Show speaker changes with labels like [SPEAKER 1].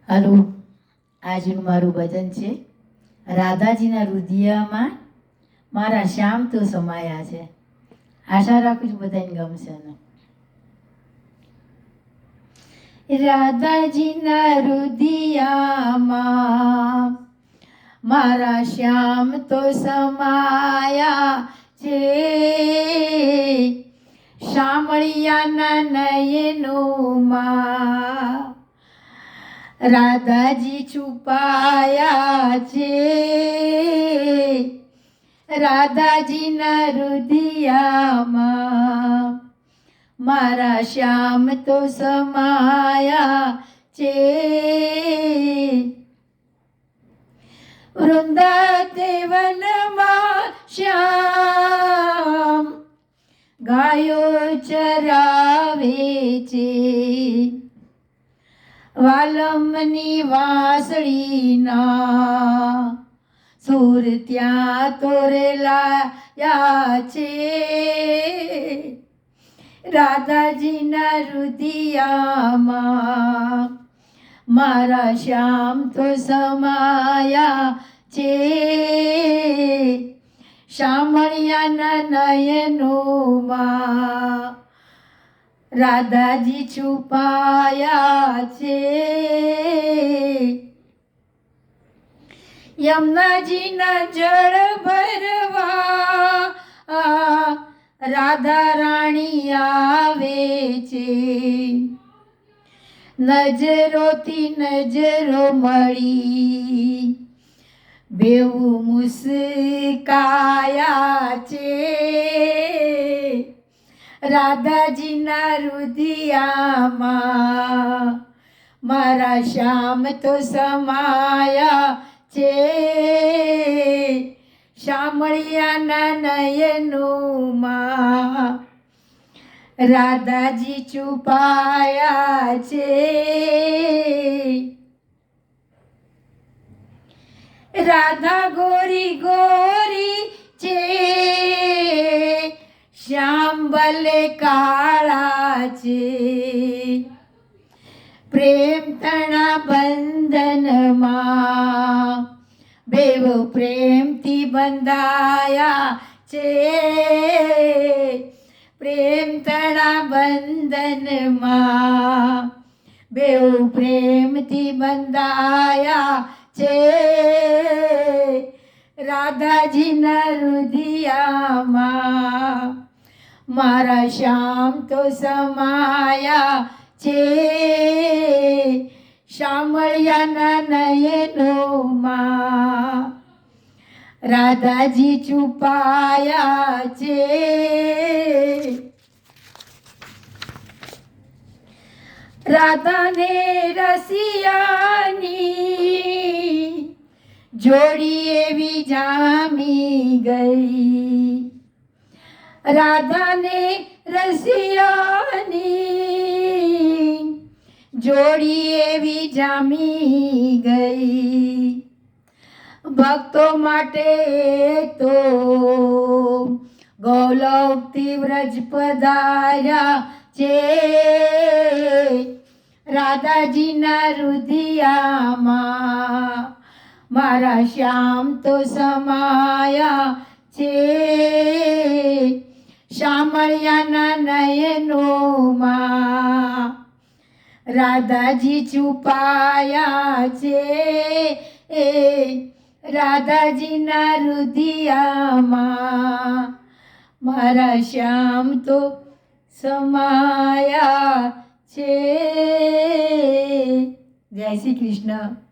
[SPEAKER 1] Hello, આજનું મારું ભજન છે રાધાજીના હૃદયમાં મારા શ્યામ તો સમાયા છે. આશા રાખું છું બધાને ગમશે ને. રાધાજીના હૃદયમાં મારા શ્યામ તો સમાયા છે. શામળિયાના નયનોમાં રાધાજી છુપાયા છે. રાધાજીના હૃદયમાં મારા શ્યામ તો સમાયા છે. વૃંદાદેવનમાં શ્યામ ગાયો ચરાવે છે. વાલમની વાંસળીના સૂર ત્યાં તોરેલાયા છે. રાધાજીના હૃદયમાં મારા શ્યામ તો સમાયા છે. શામળિયાના નયનોમાં રાધાજી છુપાયા છે. યમુનાજીના જળ ભરવા રાધા રાણી આવે છે. નજરોથી નજરો મળી બેઉ મુસ્કાયા છે. રાધાજીના હૃદયમાં મારા શ્યામ તો સમાયા છે. શામળિયાના નયનોમાં રાધાજી છુપાયા છે. રાધા ગોરી ગોરી છે, શ્યામ ભલે કાળા છે. પ્રેમ તણા બંધનમાં બેવ પ્રેમથી બંધાયા છે. પ્રેમ તણા બંધનમાં બેવ પ્રેમથી બંધાયા છે. રાધાજીના હૃદયમાં મારા શ્યામ તો સમાયા છે. શામળિયાના નયનોમાં રાધાજી છુપાયા છે. રાધાને રસિયાની જોડી એવી જામી ગઈ. રાધાને રસિયાની જોડી એવી જામી ગઈ. ભક્તો માટે તો ગૌલોકથી વ્રજ પધાર્યા છે. રાધાજીના હૃદયમાં મારા શ્યામ તો સમાયા છે. શામળિયાના નયનોમાં રાધાજી છુપાયા છે. રાધાજીના હૃદયમાં મારા શ્યામ તો સમાયા છે. જય શ્રી કૃષ્ણ.